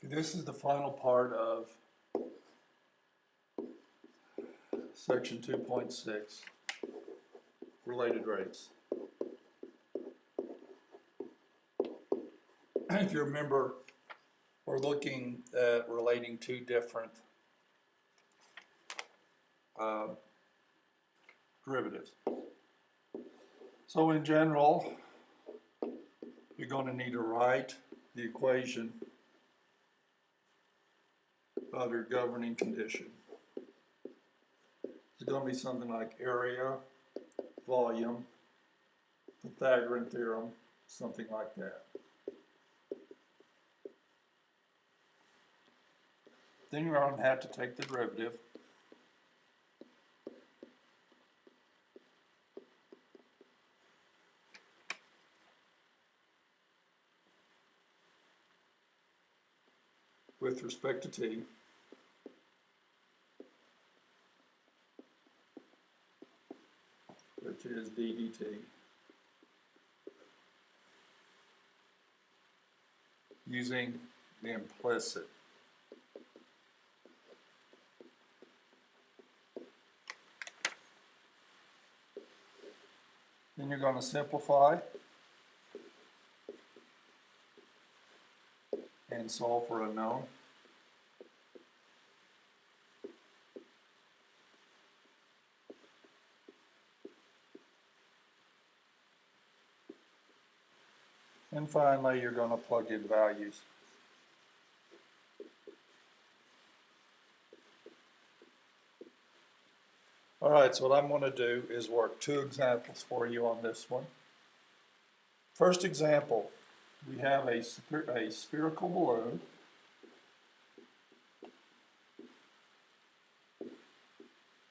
This is the final part of section 2.6, related rates. If you remember, we're looking at relating two different derivatives. So in general, you're going to need to write the equation of your governing condition. It's going to be something like area, volume, Pythagorean theorem, something like that. Then you're going to have to take the derivative. With respect to t. Which is d dt. Using the implicit. Then you're going to simplify and solve for a known. And finally, you're going to plug in values. All right, so what I'm going to do is work two examples for you on this one. First example, we have a spherical balloon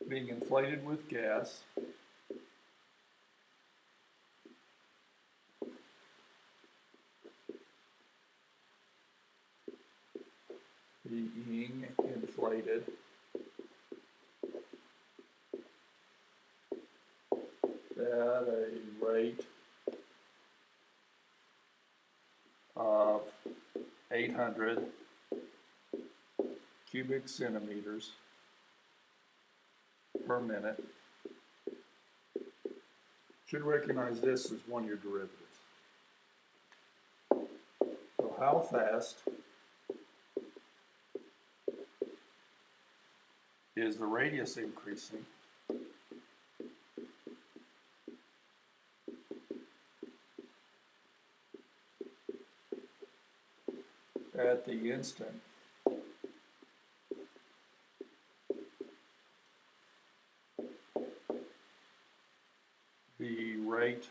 being inflated with gas. Being inflated at a rate of 800 cubic centimeters per minute. Should recognize this as one of your derivatives. So how fast is the radius increasing at the instant the rate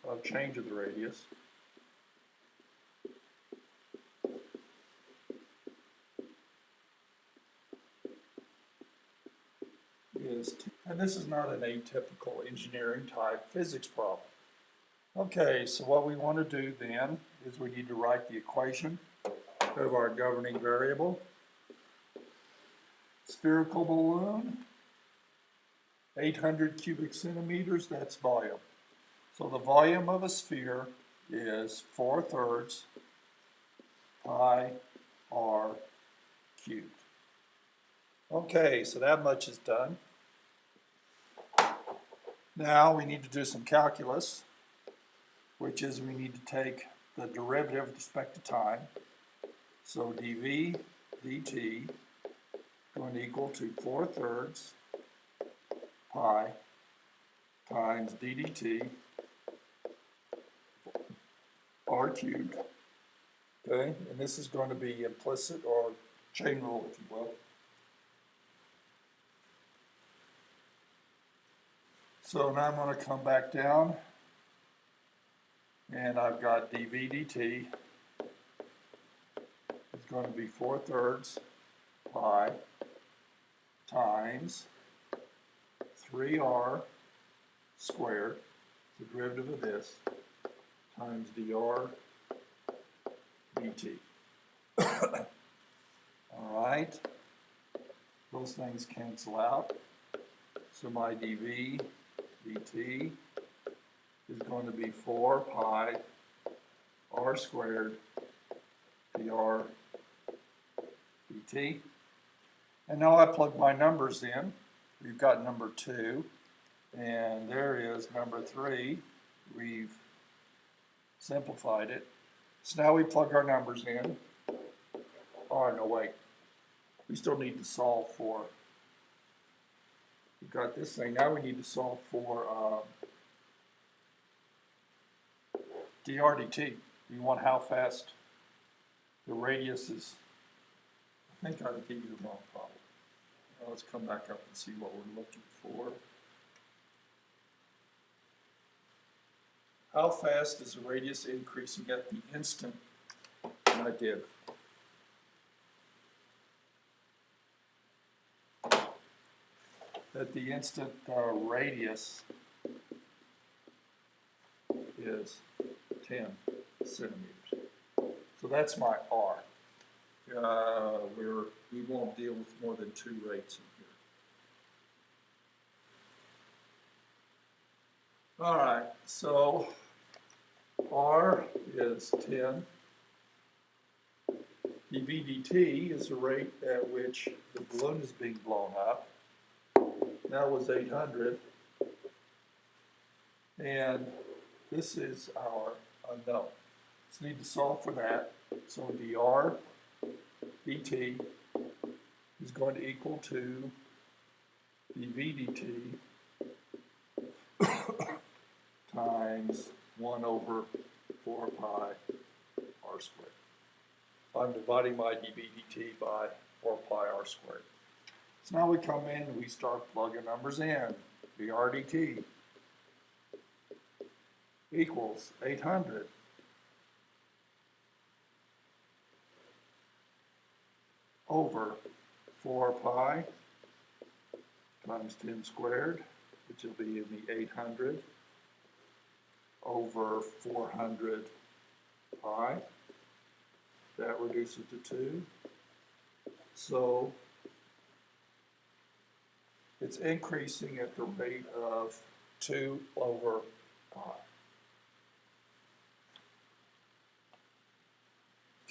of change of the radius is, and this is not an atypical engineering type physics problem. Okay, so what we want to do then is we need to write the equation of our governing variable. Spherical balloon, 800 cubic centimeters, that's volume. So the volume of a sphere is 4/3 pi r cubed. Okay, so that much is done. Now we need to do some calculus, which is we need to take the derivative with respect to time. So dv dt going to equal to 4/3 pi times d dt r cubed. Okay, and this is going to be implicit or chain rule, if you will. So now I'm going to come back down, and I've got dv dt is going to be 4/3 pi times 3r squared, the derivative of this, times dr dt. All right, those things cancel out. So my dv dt is going to be 4 pi r squared dr dt. And now I plug my numbers in. We've got number 2, and there is number 3. We've simplified it. So now we plug our numbers in. Oh, no, wait. We still need to solve for, we've got this thing. Now we need to solve for dr dt. We want how fast the radius is. I think I gave you the wrong problem. Now let's come back up and see what we're looking for. How fast is the radius increasing at the instant? And I did. At the instant radius is 10 centimeters. So that's my R. We won't deal with more than 2 rates in here. All right, so R is 10. dV dt is the rate at which the balloon is being blown up. That was 800. And this is our unknown. So we need to solve for that. So dr dt is going to equal to dV dt times 1 over 4 pi r squared. I'm dividing my dV dt by 4 pi r squared. So now we come in and we start plugging numbers in. dr dt equals 800 over 4 pi times 10 squared, which will be in the 800 over 400 pi. That reduces to 2. So it's increasing at the rate of 2 over pi.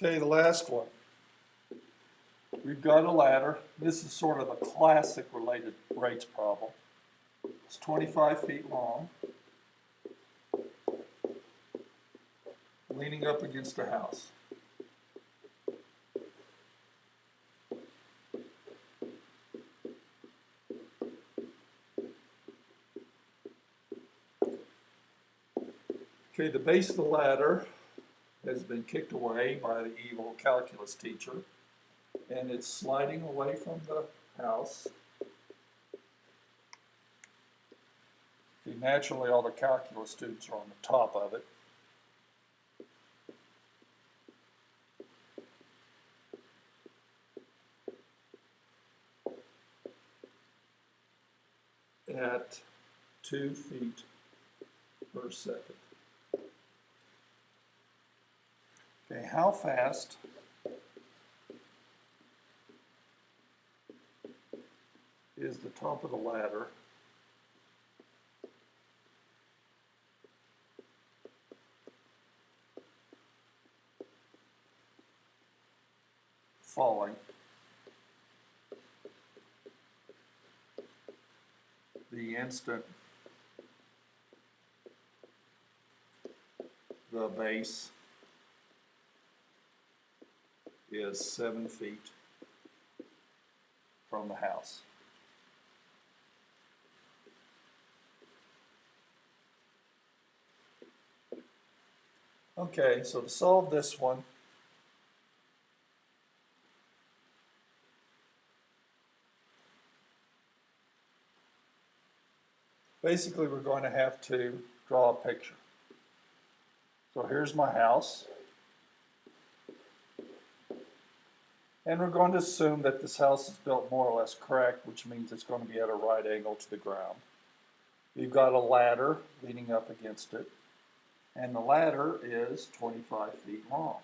Okay, the last one. We've got a ladder. This is sort of a classic related rates problem. It's 25 feet long, leaning up against a house. Okay, the base of the ladder has been kicked away by the evil calculus teacher, and it's sliding away from the house. Okay, naturally, all the calculus students are on the top of it. At 2 feet per second. Okay, how fast is the top of the ladder falling the instant the base is 7 feet from the house? Okay, so to solve this one, basically we're going to have to draw a picture. So here's my house. And we're going to assume that this house is built more or less correct, which means it's going to be at a right angle to the ground. We've got a ladder leaning up against it, and the ladder is 25 feet long.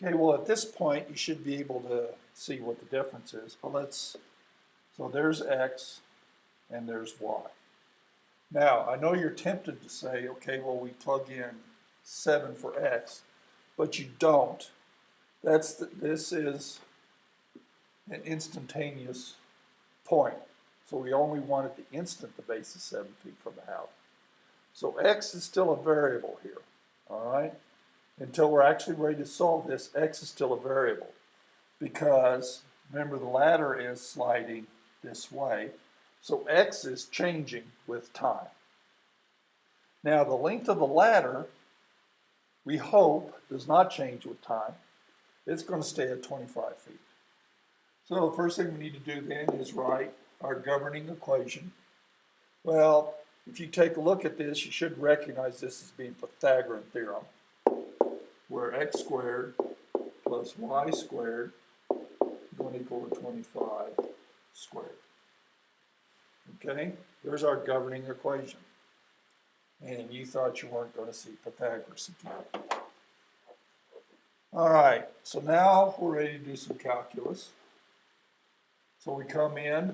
Okay, well at this point you should be able to see what the difference is, but so there's X and there's Y. Now, I know you're tempted to say, okay, well, we plug in 7 for x, but you don't. This is an instantaneous point. So we only want at the instant the base is 7 feet from the house. So x is still a variable here, all right? Until we're actually ready to solve this, x is still a variable because, remember, the ladder is sliding this way. So x is changing with time. Now, the length of the ladder, we hope, does not change with time. It's going to stay at 25 feet. So the first thing we need to do then is write our governing equation. Well, if you take a look at this, you should recognize this as being Pythagorean theorem, where x squared plus y squared is going to equal to 25 squared. Okay, there's our governing equation. And you thought you weren't going to see Pythagoras again. All right, so now we're ready to do some calculus. So we come in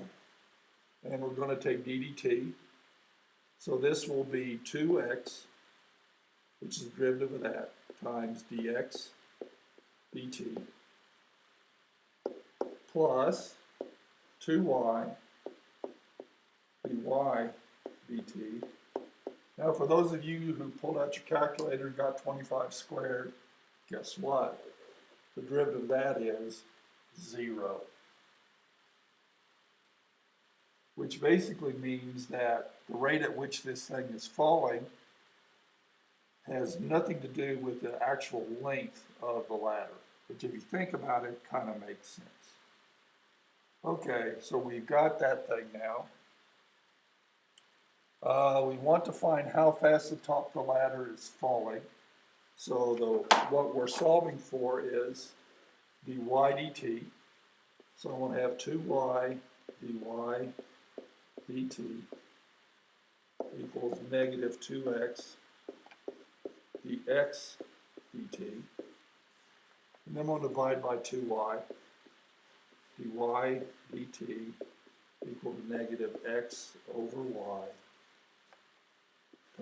and we're going to take d dt. So this will be 2x, which is the derivative of that, times dx dt, plus 2y dy dt. Now, for those of you who pulled out your calculator and got 25 squared, guess what? The derivative of that is 0. Which basically means that the rate at which this thing is falling has nothing to do with the actual length of the ladder. Which, if you think about it, kind of makes sense. Okay, so we've got that thing now. We want to find how fast the top of the ladder is falling. So what we're solving for is dy dt. So I'm going to have 2y dy dt equals negative 2x dx dt. And then I'm going to divide by 2y. dy dt equal to negative x over y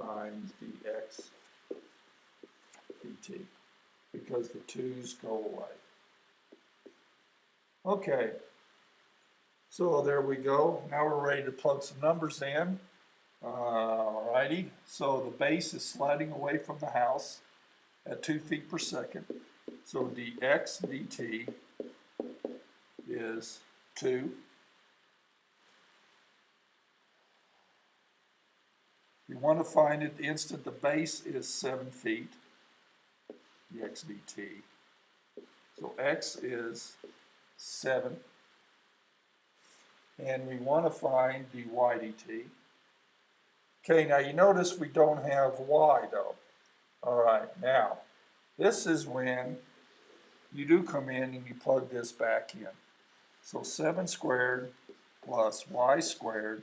times dx dt, because the 't's go away. Okay, so there we go. Now we're ready to plug some numbers in. Alrighty, so the base is sliding away from the house at 2 feet per second. So dx dt is 2. We want to find at the instant the base is 7 feet, dx dt. So x is 7. And we want to find dy dt. Okay, now you notice we don't have y though. All right, now this is when you do come in and you plug this back in. So 7 squared plus y squared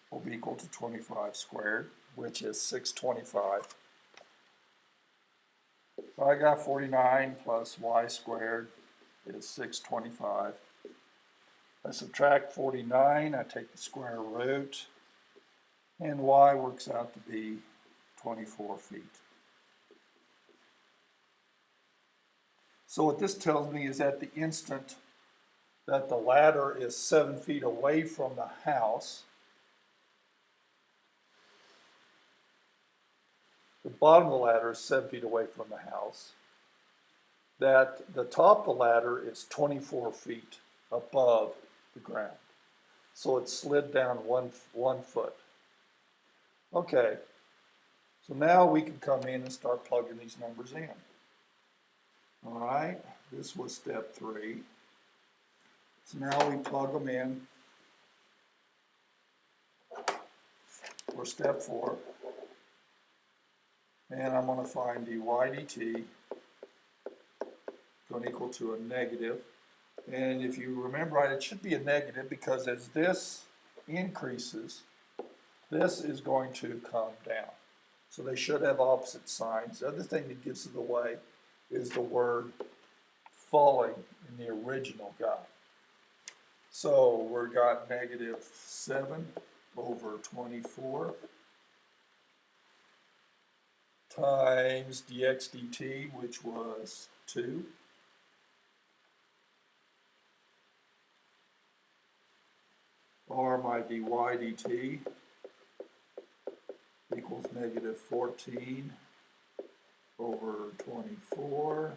will be equal to 25 squared, which is 625. So I got 49 plus y squared is 625. I subtract 49, I take the square root, and y works out to be 24 feet. So what this tells me is at the instant that the ladder is 7 feet away from the house, the bottom of the ladder is 7 feet away from the house, that the top of the ladder is 24 feet above the ground. So it slid down one foot. Okay, so now we can come in and start plugging these numbers in. All right, this was step 3. So now we plug them in for step 4. And I'm going to find dy dt going to equal to a negative. And if you remember right, it should be a negative because as this increases, this is going to come down. So they should have opposite signs. The other thing that gives it away is the word falling in the original guide. So we've got negative 7 over 24 times dx dt, which was 2, or my dy dt equals negative 14 over 24,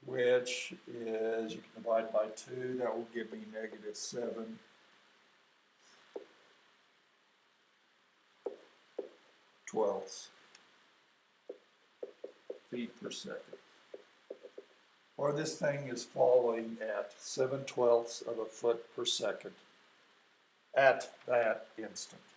which is, you can divide by 2, that will give me negative 7 twelfths feet per second. Or this thing is falling at 7/12 of a foot per second at that instant.